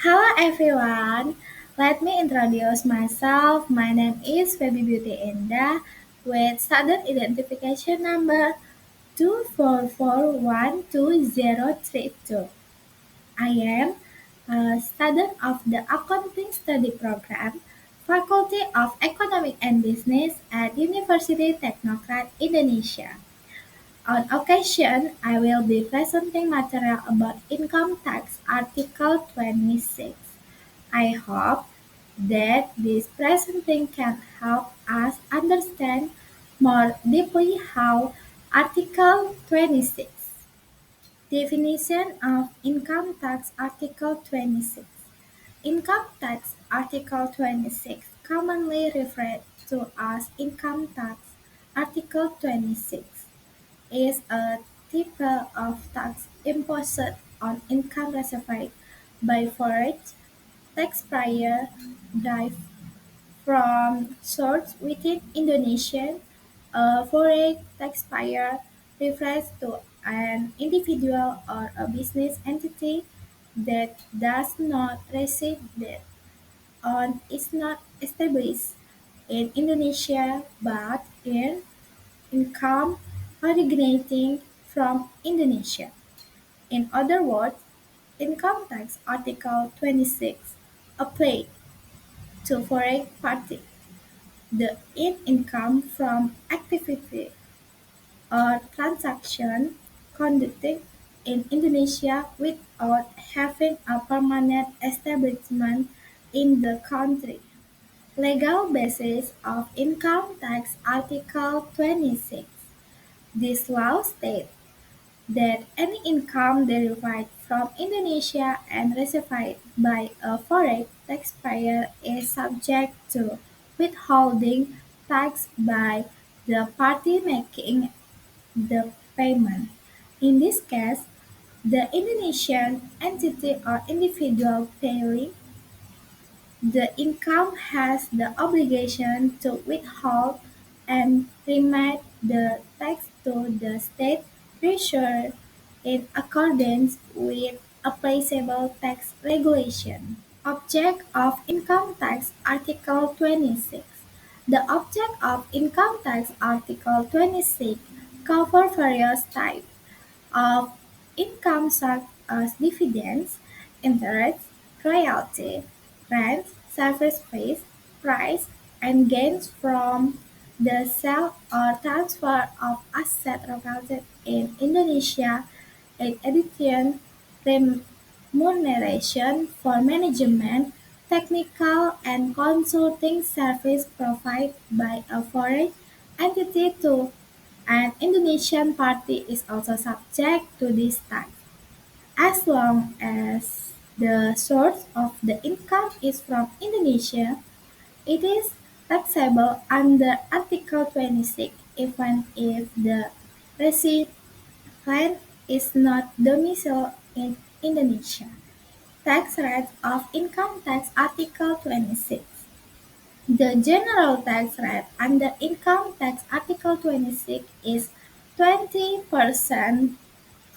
Hello everyone, let me introduce myself. My name is Feby Beauty Indah with student identification number 2441232. I am a student of the Accounting Study Program, Faculty of Economic and Business at University Technocrat Indonesia. On occasion, I will be presenting material about income tax Article 26. I hope that this presentation can help us understand more deeply how Article 26. Definition of Income Tax Article 26. Income Tax Article 26, commonly referred to as Income Tax Article 26, is a type of tax imposed on income received by foreign taxpayers derived from sources within Indonesia. A foreign taxpayer refers to an individual or a business entity that does not receive that or is not established in Indonesia but earn income originating from Indonesia. In other words, Income Tax Article 26 applies to foreign parties. The income from activity or transaction conducted in Indonesia without having a permanent establishment in the country. Legal basis of Income Tax Article 26. This law states that any income derived from Indonesia and received by a foreign taxpayer is subject to withholding tax by the party making the payment. In this case, the Indonesian entity or individual paying the income has the obligation to withhold and remit the tax to the state treasurer in accordance with applicable tax regulation. Object of Income Tax Article 26. The object of Income Tax Article 26 cover various types of income such as dividends, interest, royalty, rent, service fees, price, and gains from the sale or transfer of assets located in Indonesia, in addition, remuneration for management, technical and consulting service provided by a foreign entity to an Indonesian party is also subject to this tax, as long as the source of the income is from Indonesia. It is taxable under Article 26 even if the recipient is not domiciled in Indonesia. Tax rate of Income Tax Article 26. The general tax rate under Income Tax Article 26 is 20%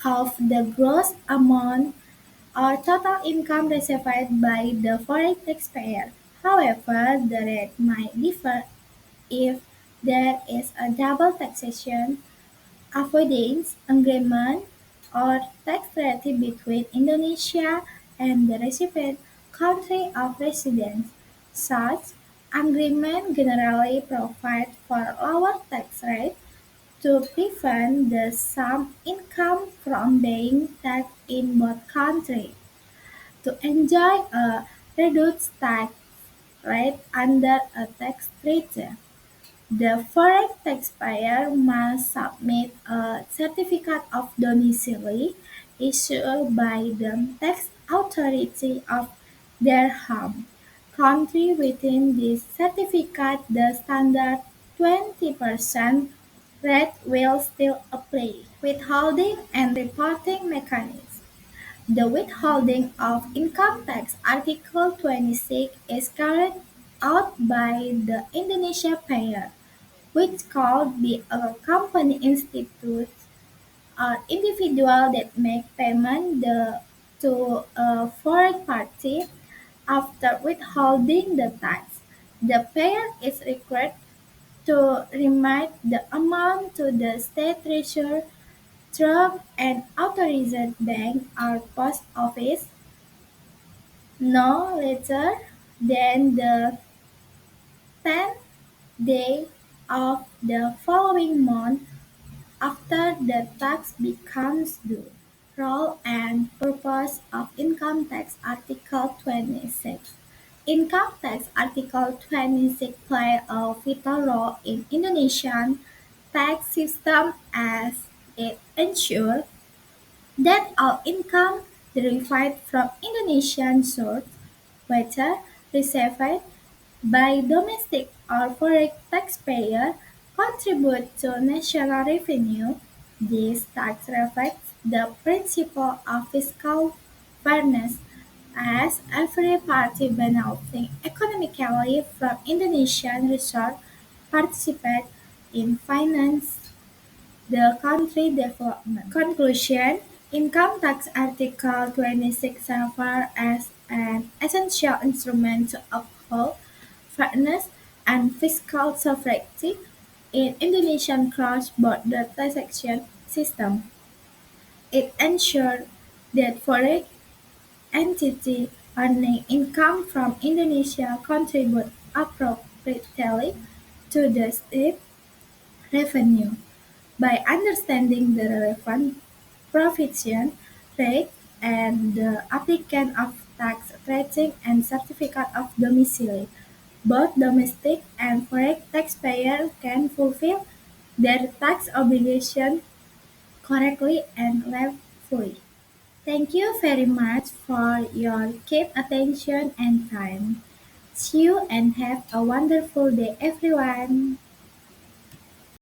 of the gross amount or total income received by the foreign taxpayer. However, the rate might differ if there is a double taxation avoidance agreement or tax treaty between Indonesia and the recipient country of residence. Such agreement generally provide for lower tax rate to prevent the sum income from being taxed in both countries. To enjoy a reduced tax rate under a tax treaty, the foreign taxpayer must submit a certificate of domicile issued by the tax authority of their home country. Within this certificate, the standard 20% rate will still apply. Withholding and reporting mechanism. The withholding of income tax Article 26 is carried out by the Indonesia payer, which could be a company, institute, or individual that make payment to a foreign party after withholding the tax. The payer is required to remit the amount to the state treasurer through an authorized bank or post office no later than the 10th day of the following month after the tax becomes due. Role and purpose of Income Tax Article 26. Income Tax Article 26 play a vital role in Indonesian tax system as it ensures that all income derived from Indonesian sources, whether received by domestic or foreign taxpayers, contribute to national revenue. This tax reflects the principle of fiscal fairness, as every party benefiting economically from Indonesian resources participates in finance the country development. Conclusion: Income tax Article 26 serves as an essential instrument to uphold fairness and fiscal sovereignty in Indonesian cross-border taxation system. It ensures that foreign entities earning income from Indonesia contribute appropriately to the state revenue. By understanding the relevant provision, rate, and the applicant of tax rating and certificate of domicile, both domestic and foreign taxpayers can fulfill their tax obligation correctly and lawfully. Thank you very much for your keep attention and time. See you and have a wonderful day everyone.